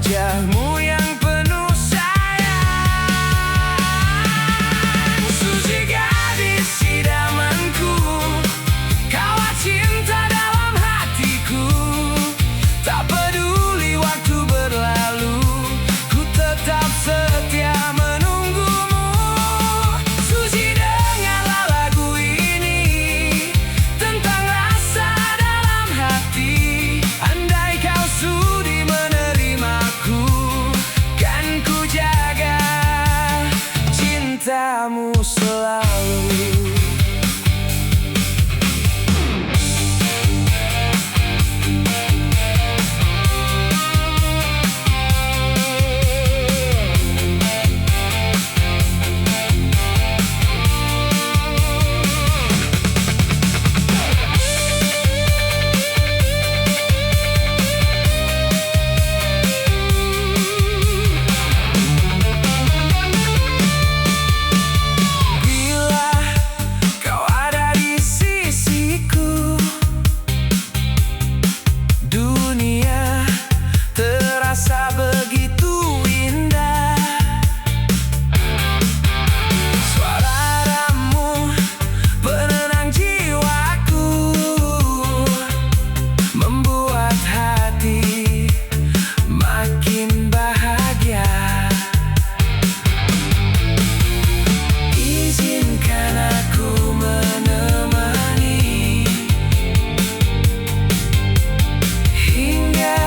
wajahmu yang penuh sayang. Suci gadis idamanku, kawat cinta dalam hatiku. Tak peduli waktu berlalu, ku tetap setia menunggumu. Suci, dengarlah lagu ini tentang rasa dalam hati. Andai kau sudi menerimaku, kan ku jaga cintamu selalu. Terasa begitu indah, suaramu penenang jiwaku, membuat hati makin bahagia. Izinkan aku menemani hingga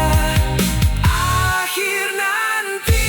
akhir nanti.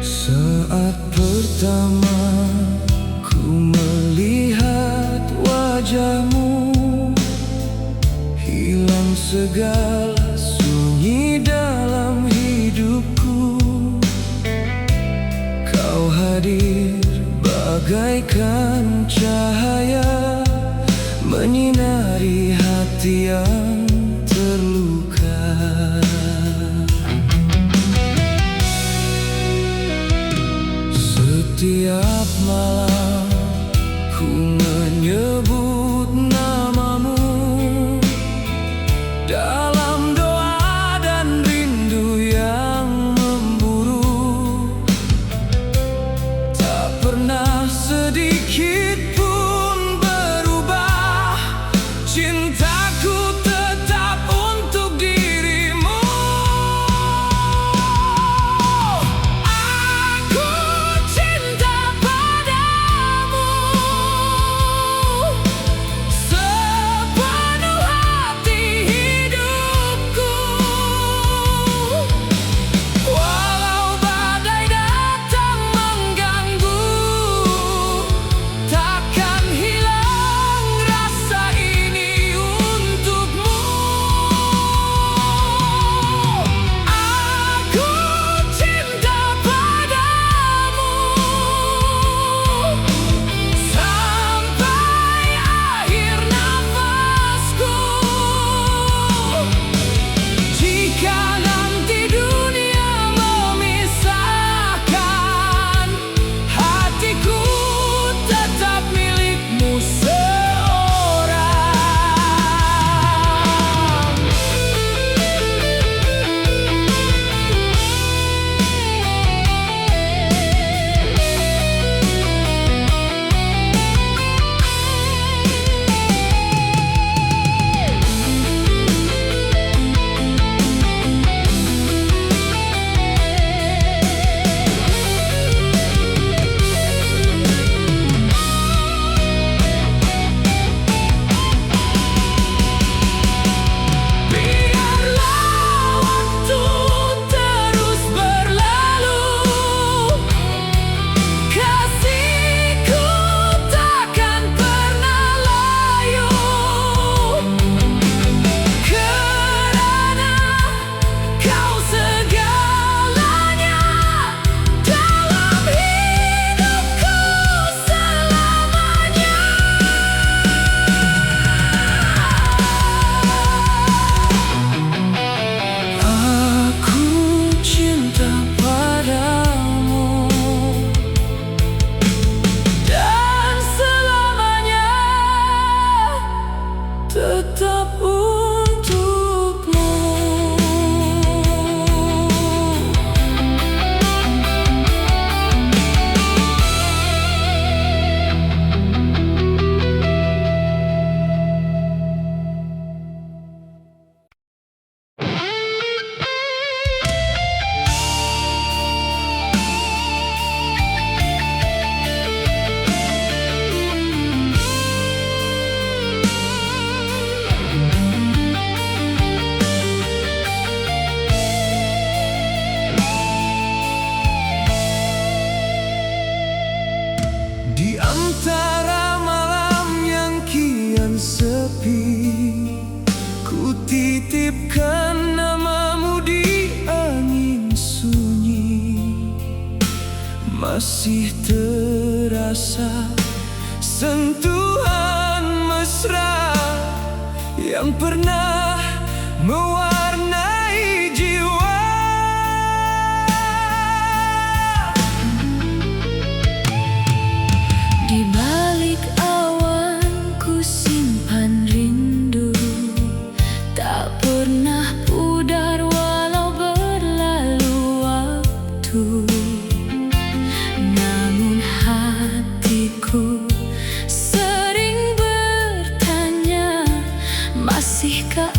Saat pertama ku melihat wajahmu, hilang segala sunyi dalam hidupku. Kau hadir bagaikan cahaya, menyinari hati yang terluka. Setiap malam ku menyebut namamu dalam doa dan rindu yang memburu. Tak pernah sedikit pun berubah, cintaku tetap masih terasa sentuhan mesra yang pernah mewarnai jiwa. Di balik awan ku simpan rindu, tak pernah pudar walau berlalu waktu. Namun hatiku sering bertanya, masihkah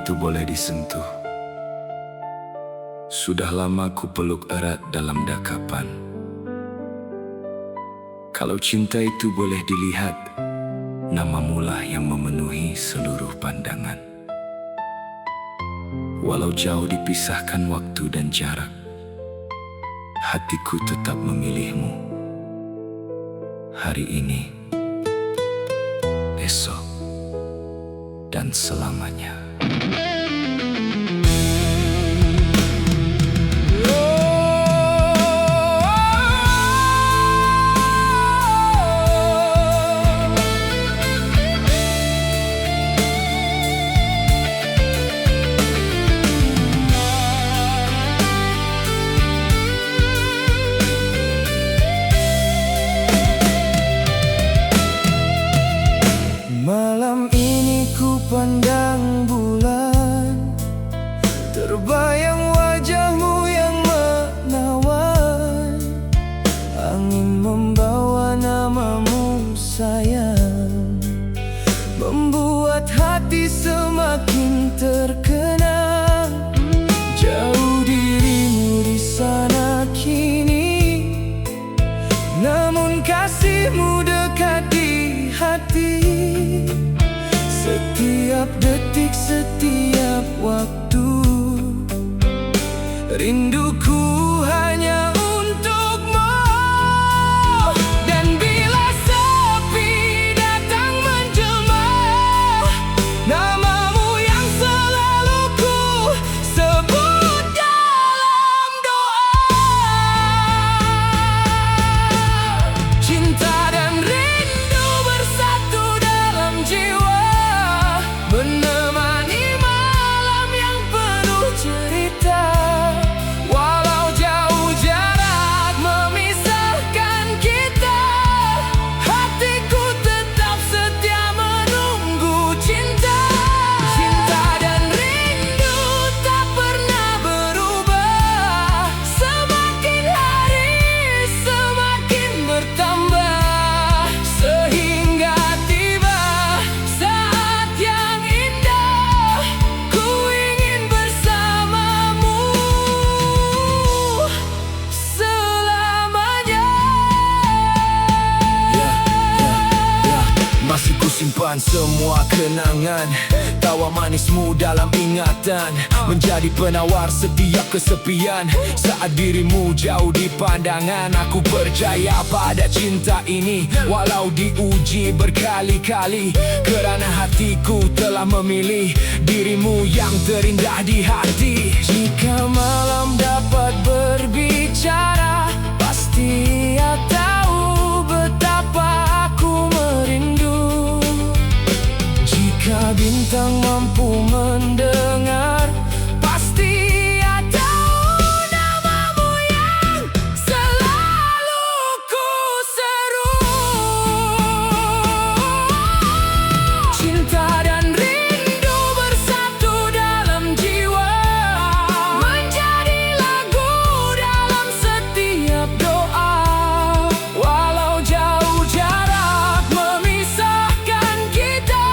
itu boleh disentuh. Sudah lama ku peluk erat dalam dakapan. Kalau cinta itu boleh dilihat, namamulah yang memenuhi seluruh pandangan. Walau jauh dipisahkan waktu dan jarak, hatiku tetap memilihmu. Hari ini, esok, dan selamanya. Malam ini ku pandang bulan, terbayang wajahmu yang menawan. Angin membawa namamu sayang, membuat hati semakin terkenang. Jauh dirimu di sana kini, namun kasihmu dekat di hati. Setiap detik, setiap waktu, rinduku hanya untukmu. Dan bila sepi datang menjelma, namamu yang selalu ku sebut dalam doa. Cinta dan rindu bersatu dalam jiwa, menemani malam yang penuh cerita. Walau jauh jarak memisahkan kita, hatiku tetap setia menunggu cinta. Cinta dan rindu tak pernah berubah, semakin hari semakin bertambah, sehingga tiba saat yang indah, ku ingin bersamamu selamanya. Masih ku simpan semua kenangan, tawa manismu dalam ingatan, menjadi penawar setiap kesepian. Saat dirimu jauh di pandangan, aku percaya pada cinta ini, walau diuji berkali-kali. Kerana hatiku telah memilih dirimu yang terindah di hati. Jika malam dapat berbicara, pasti ia tahu betapa aku merindu. Jika bintang mampu mendengar, pasti ia tahu namamu yang selalu ku seru. Cinta dan rindu bersatu dalam jiwa, menjadi lagu dalam setiap doa. Walau jauh jarak memisahkan kita,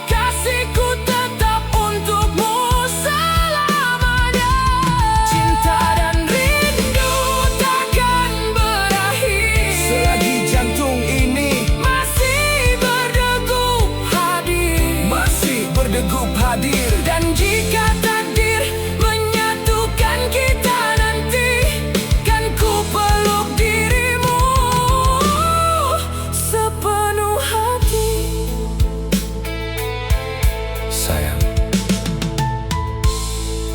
kasihku tetap untukmu selamanya. Cinta dan rindu takkan berakhir, selagi jantung ini masih berdegup hadir, masih berdegup hadir. Dan jika takdir menyatukan kita nanti, kan ku peluk dirimu sepenuh hati. Sayang,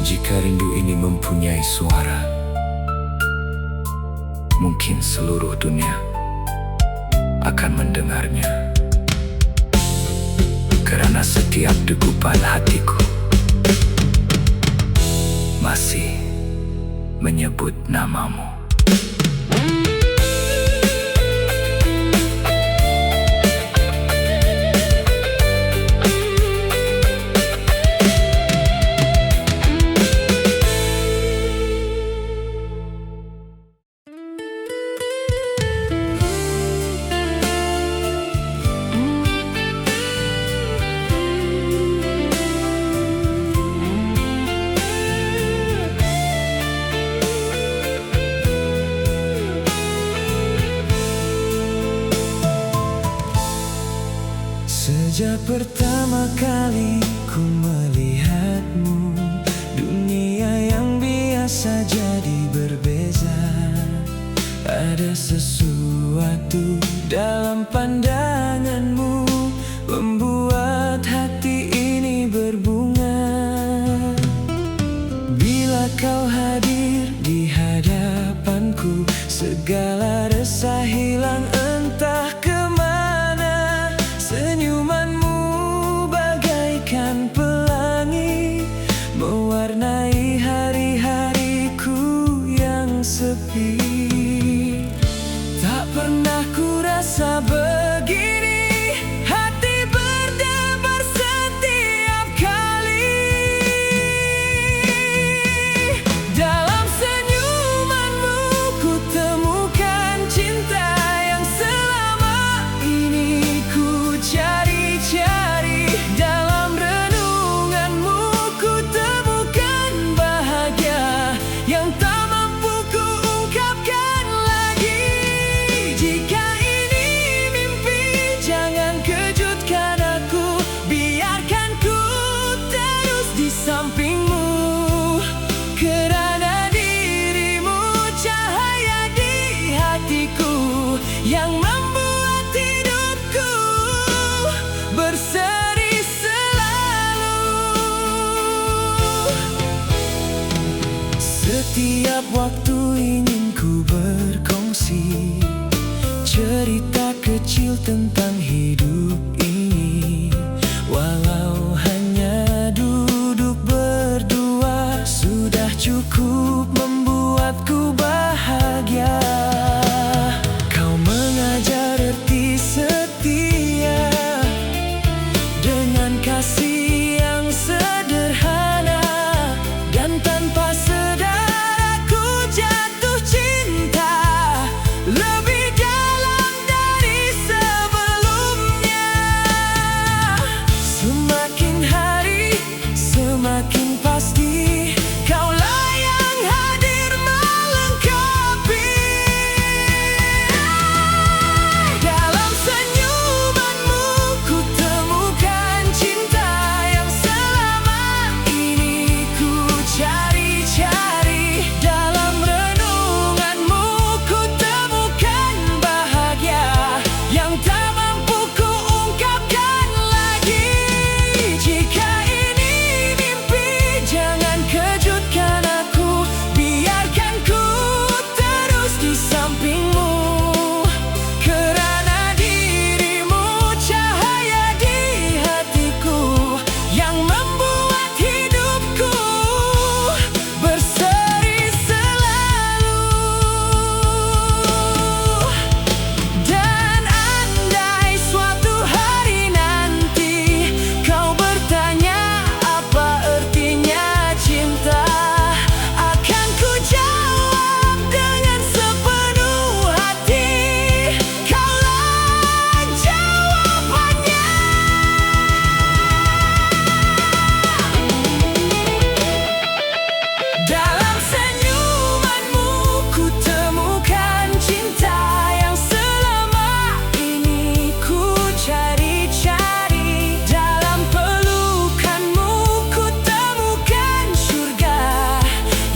jika rindu ini mempunyai suara, mungkin seluruh dunia akan mendengarnya. Karena setiap degupan hatiku masih menyebut namamu. pertama kali ku melihatmu, dunia yang biasa jadi berbeza. Ada sesuatu dalam pandanganmu, membuat hati ini berbunga. Bila kau hadir di hadapanku, segala resah hilang entah kemana. Senyumanmu bagaikan pelangi, mewarnai hari-hariku yang sepi. Tak pernah ku rasa begini, hati berdebar setiap kali. Dalam senyumanmu ku temukan cinta yang selama ini ku cari-cari. Dalam renunganmu ku temukan bahagia yang tak mampu ku ungkapkan lagi. Jika ini mimpi, jangan kejutkan aku, biarkan ku terus di sampingmu. Kerana dirimu cahaya di hatiku yang membuat hidupku berseri selalu. Setiap waktu ingin ku berkongsi cerita kecil tentang hidup ini. Walau hanya duduk berdua, sudah cukup membuatku bahagia. Kau mengajar arti setia dengan kasih yang sederhana, dan tanpa sadar aku jatuh cinta lebih dalam dari sebelumnya. Semakin hari semakin pasti kaulah yang hadir melengkapi. Dalam senyumanmu ku temukan cinta yang selama ini ku cari-cari. Dalam renunganmu ku temukan bahagia yang tak mampu ku ungkapkan lagi. Jika ini mimpi, jangan kejutkan aku, biarkan ku terus di sampingmu. Kerana dirimu cahaya di hatiku yang membuat hidupku berseri selalu. Dan andai suatu hari nanti kau bertanya apa artinya cinta, akan ku jawab dengan sepenuh hati, kaulah jawabannya. Dalam senyumanmu ku temukan cinta yang selama ini ku cari-cari. Dalam pelukanmu ku temukan surga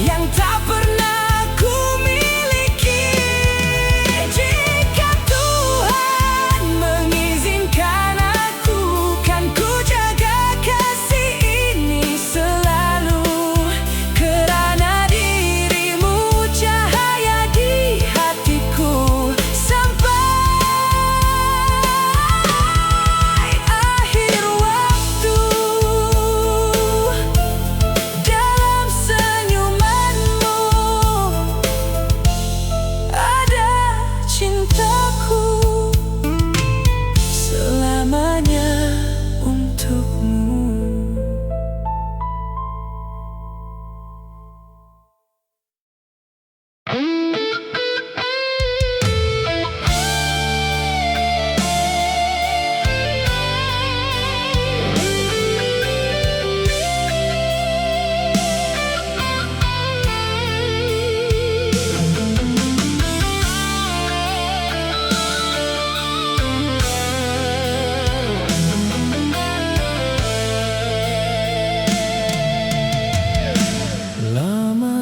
yang tak pernah ku miliki. Jika Tuhan mengizinkan aku, kan ku jaga kasih ini selalu. Kerana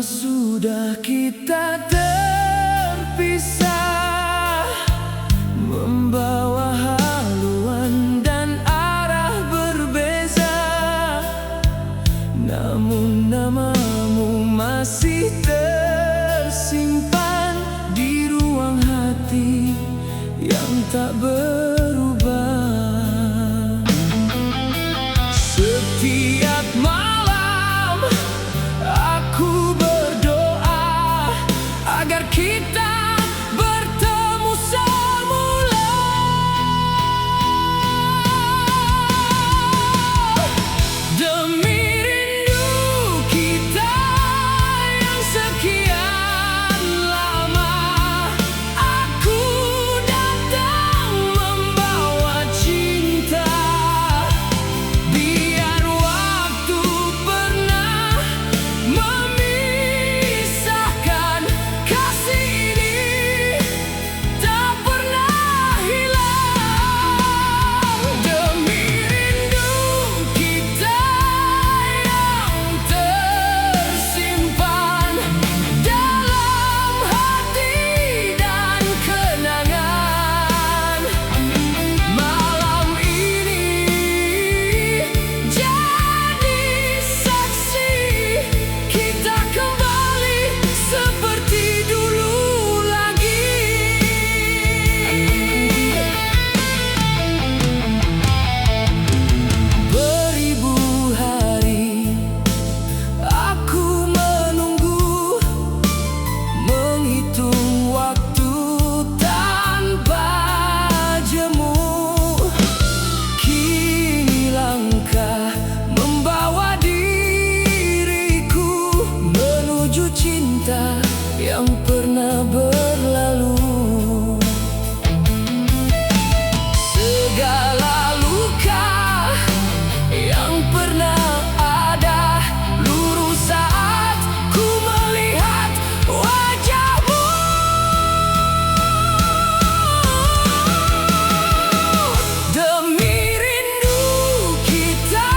sudah kita terpisah, membawa haluan dan arah berbeza, namun namamu masih tersimpan di ruang hati yang tak berubah. Setiap malam aku berdoa agar kita bertemu semula. Demi rindu kita yang sekian lama, aku datang membawa cinta. Biar waktu pernah memisahkan, kasih ini tak pernah hilang. Demi rindu kita yang tersimpan dalam hati dan kenangan, malam ini jadi saksi kita kembali seperti dulu lagi. Beribu hari aku menunggu, menghitung waktu tanpa jemu. Kini langkah membawa diriku menuju cinta yang pernah berlalu. Segala luka yang pernah ada lurus saat ku melihat wajahmu. Demi rindu kita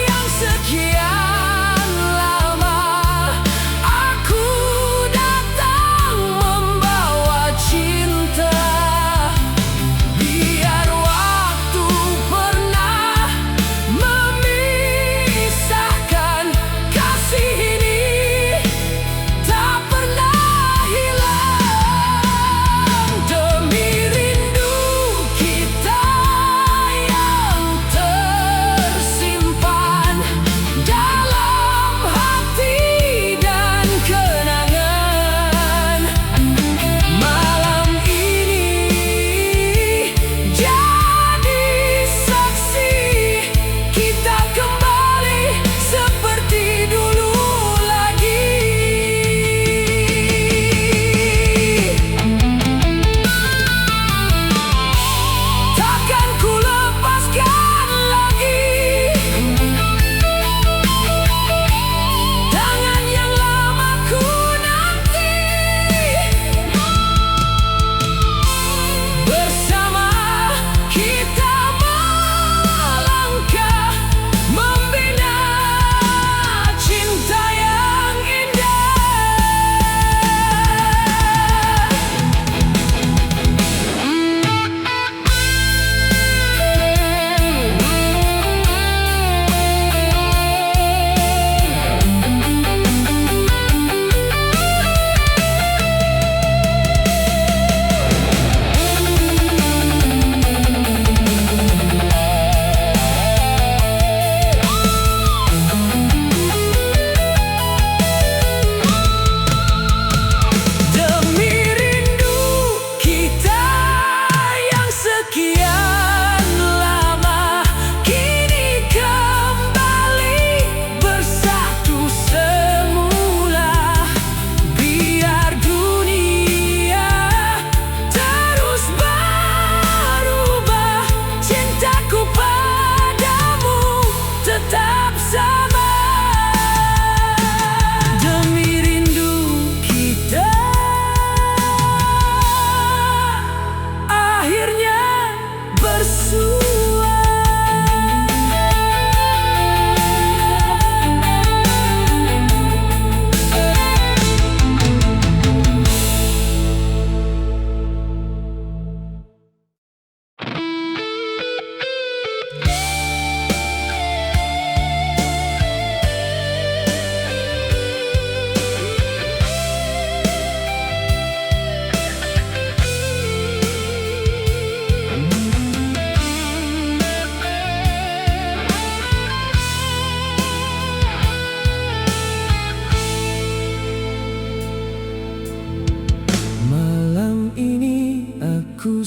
yang sekian lama, aku datang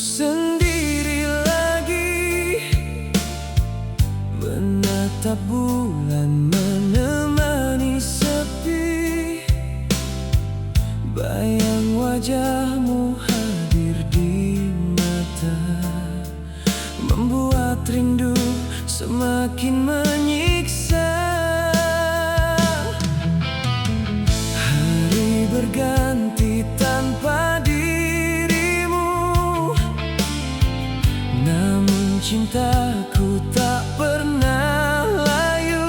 sendiri lagi, menatap bulan menemani sepi. Bayang wajahmu hadir di mata, membuat rindu semakin menyiksa. Hari berganti tanpa dirimu, namun cintaku tak pernah layu.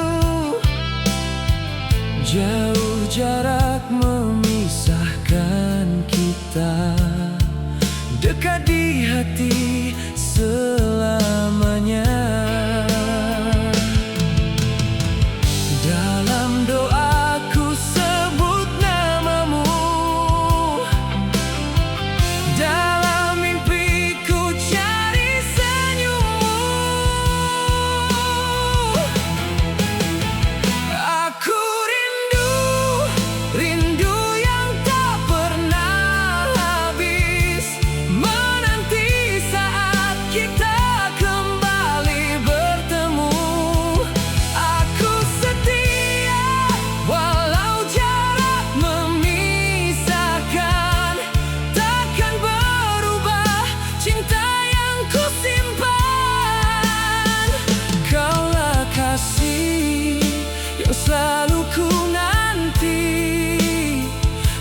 Jauh jarak memisahkan kita, dekat di hati selamanya. Dalam doaku sebut namamu, dalam mimpiku cari senyummu. Aku rindu, rindu yang tak pernah habis, menanti saat kita kembali bertemu. Aku setia walau jarak memisahkan, takkan berubah cinta yang ku simpan. Kaulah kasih yang selalu ku nanti,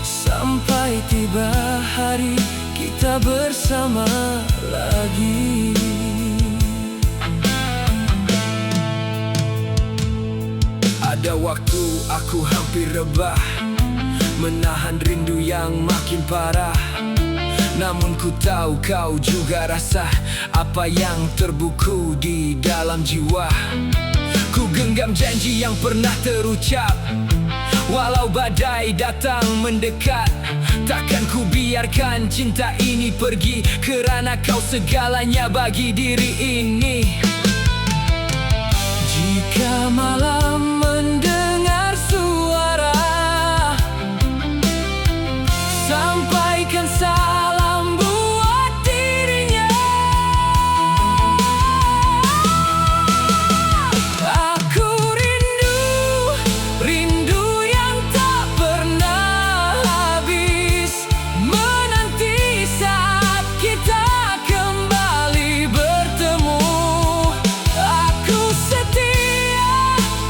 sampai tiba hari kita bersama lagi. Ada waktu aku hampir rebah, menahan rindu yang makin parah. Namun ku tahu kau juga rasa apa yang terbuku di dalam jiwa. Ku genggam janji yang pernah terucap, walau badai datang mendekat. Takkan ku biarkan cinta ini pergi, kerana kau segalanya bagi diri ini. Jika malam mendengar suara, sampaikan salam buat dirinya. Aku rindu, rindu yang tak pernah habis, menanti saat kita kembali bertemu. Aku setia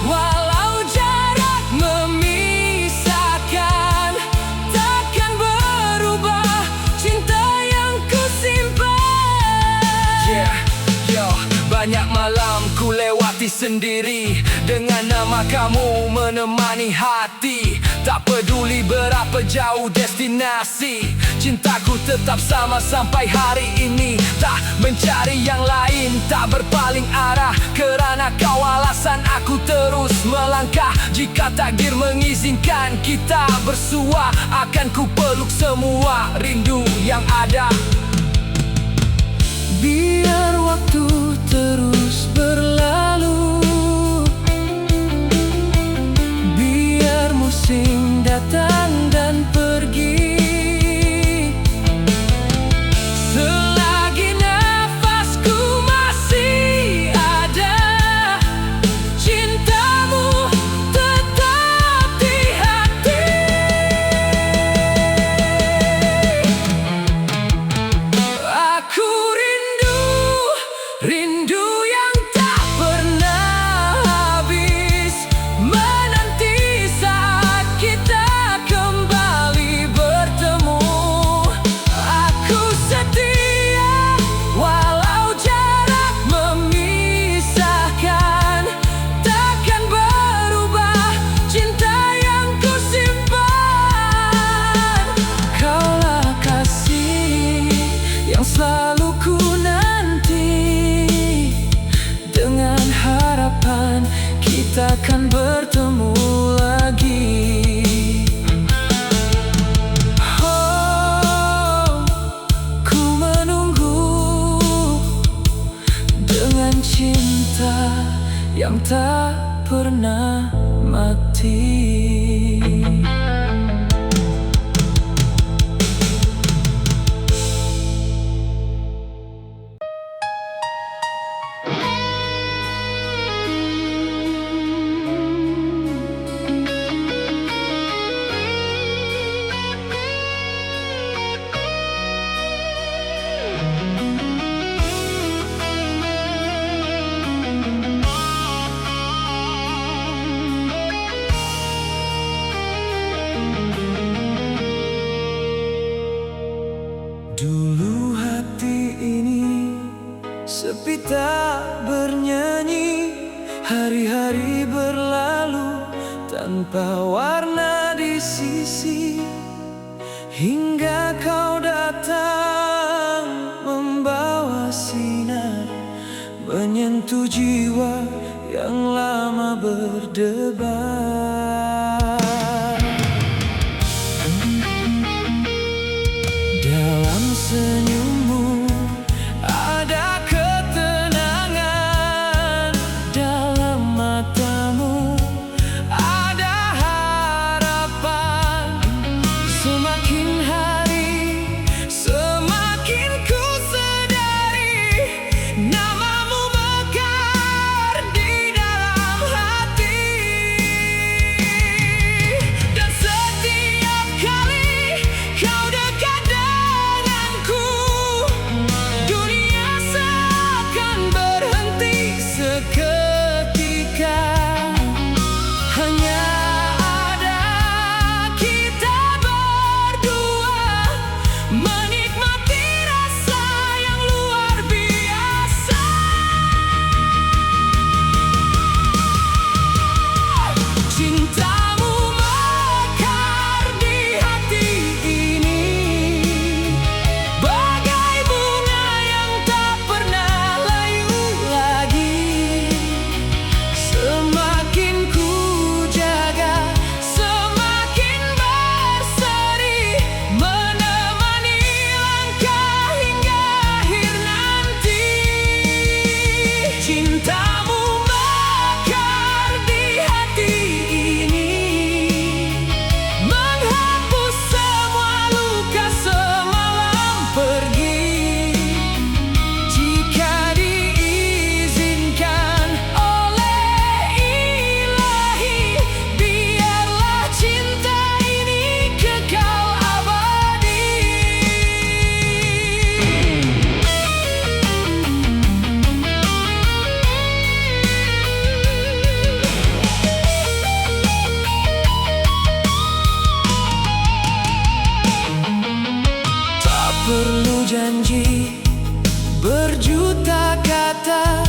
walau jarak memisahkan, takkan berubah cinta yang ku simpan. Yo, banyak malam ku lewati sendiri, dengan nama kamu menemani hati. Tak peduli berapa jauh destinasi, cintaku tetap sama sampai hari ini. Tak mencari yang lain, tak berpaling arah, kerana kau alasan aku terus melangkah. Jika takdir mengizinkan kita bersua, akan ku peluk semua rindu yang ada. Biar waktu terus berlalu, biar musim datang dan pergi, selagi nafasku masih ada, cintamu tetap di hati. Aku rindu, rindu yang tak pernah habis, menanti saat kita kembali bertemu. Aku setia walau jarak memisahkan, takkan berubah cinta yang ku simpan. Kaulah kasih yang selalu ku nanti, dengan harapan kita akan bertemu lagi. Oh, ku menunggu dengan cinta yang tak pernah mati. sepi tak bernyanyi. Hari-hari berlalu tanpa warna di sisi, hingga kau datang membawa sinar, menyentuh jiwa yang lama berdebar. Dalam senyummu ada ketenangan, dalam matamu ada harapan. Semakin hari semakin ku sadari namamu mekar di dalam hati. Dan setiap kali kau dekat denganku, dunia seakan berhenti seketika. Hanya ada kita berdua menikmati rasa yang luar biasa. Cintamu mekar di hati ini, bagai bunga yang tak pernah layu lagi. Semakin ku jaga, semakin berseri, menemani langkah hingga akhir nanti. Cintamu mekar di hati ini, menghapus semua luka semalam pergi. Jika diizinkan oleh Ilahi, biarlah cinta ini kekal abadi. Tak perlu janji berjuta kata,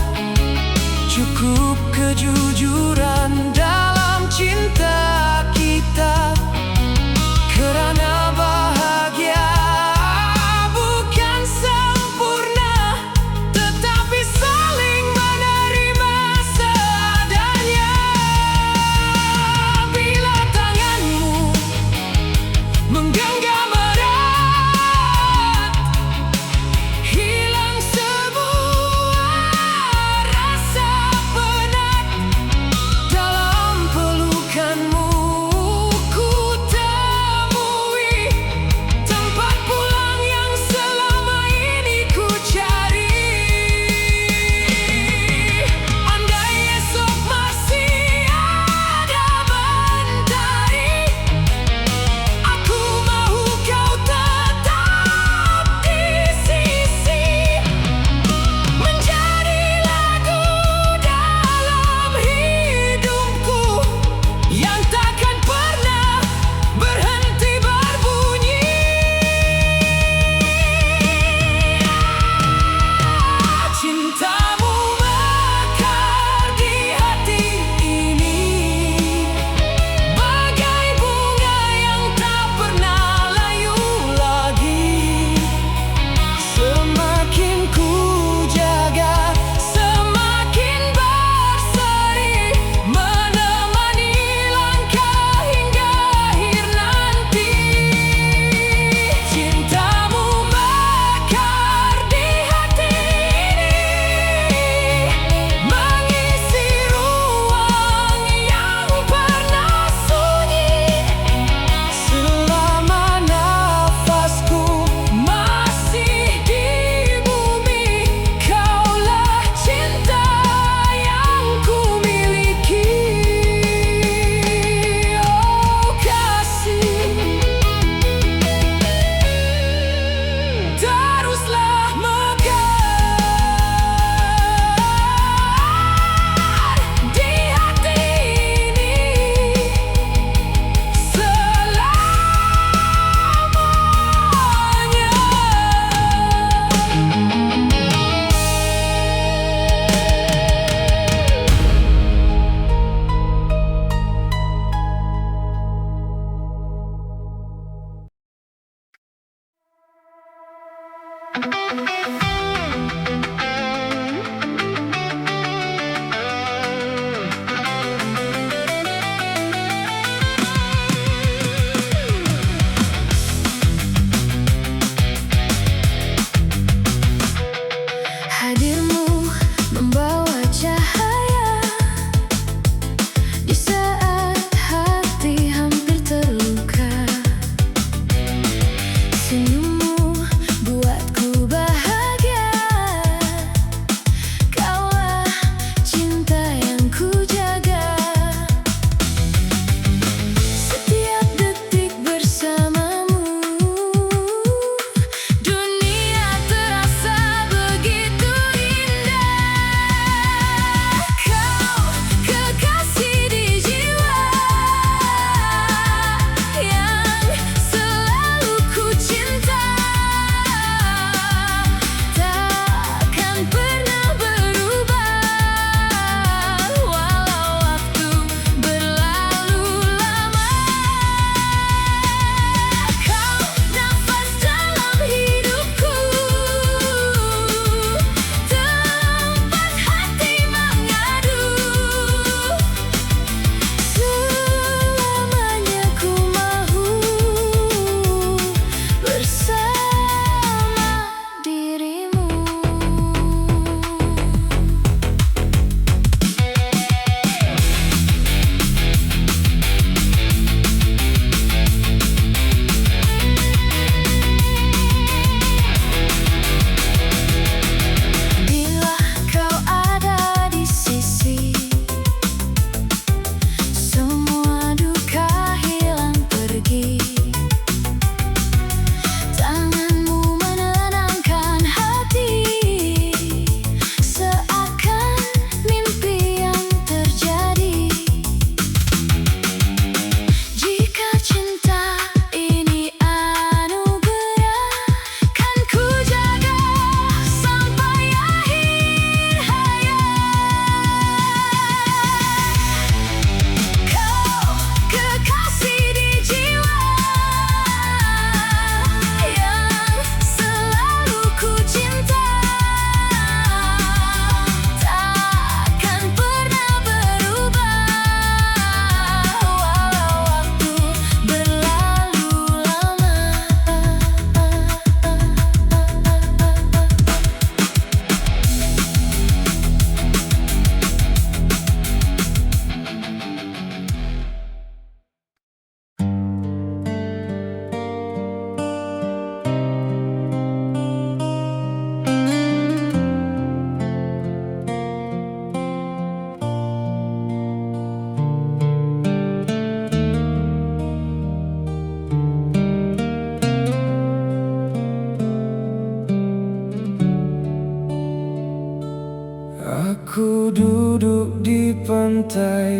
cukup kejujuran dalam cinta kita. Kerana bahagia bukan sempurna, tetapi saling menerima seadanya. Bila tanganmu menggenggam erat,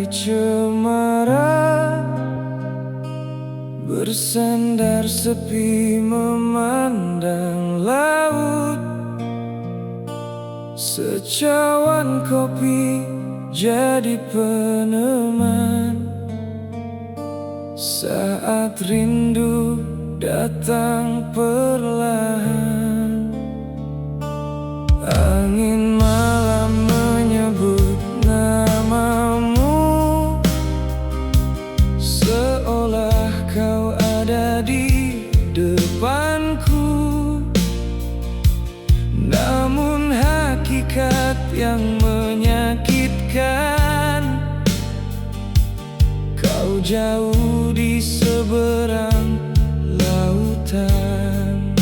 Matahari cemara bersandar sepi memandang laut. Secawan kopi jadi peneman saat rindu datang perlahan. Angin malam menyebut namamu, seolah kau ada di depanku. Namun hakikat yang menyakitkan, kau jauh di seberang lautan.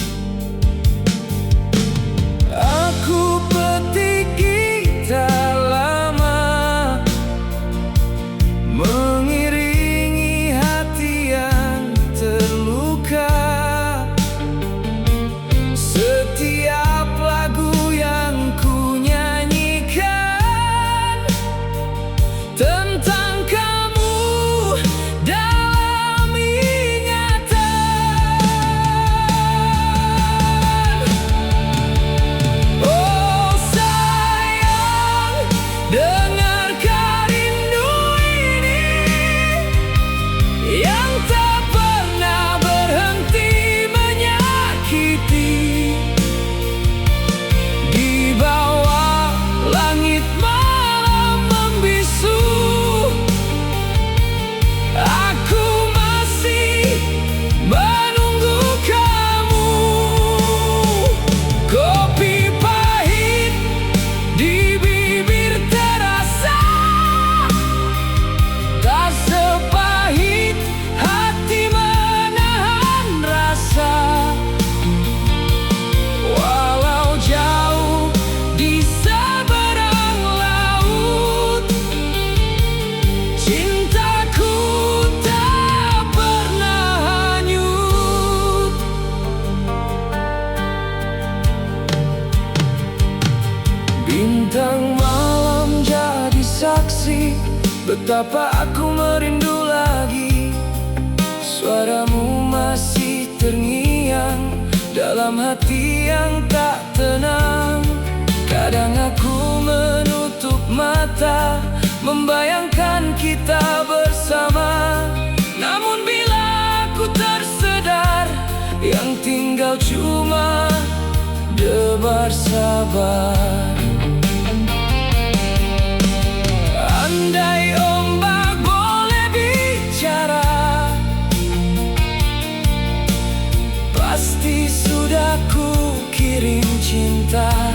Aku petik gitar lama, mengiringi hati yang terluka. Setiap lagu yang ku nyanyikan tentang kamu dalam ingatan. Oh sayang, dengarkan rindu ini yang tak pernah berhenti menyakiti. Di bawah langit malam membisu, aku masih menunggu kamu. Kopi pahit di bibir terasa, tak sepahit hati menahan rasa. Walau jauh di seberang laut, cintaku tak pernah hanyut. Bintang malam jadi saksi betapa aku merindu lagi. Suaramu masih terngiang dalam hati yang tak tenang. Kadang aku menutup mata, membayangkan kita bersama. Namun bila aku tersedar, yang tinggal cuma debar sabar. Andai ombak boleh bicara, pasti sudah ku kirim cinta.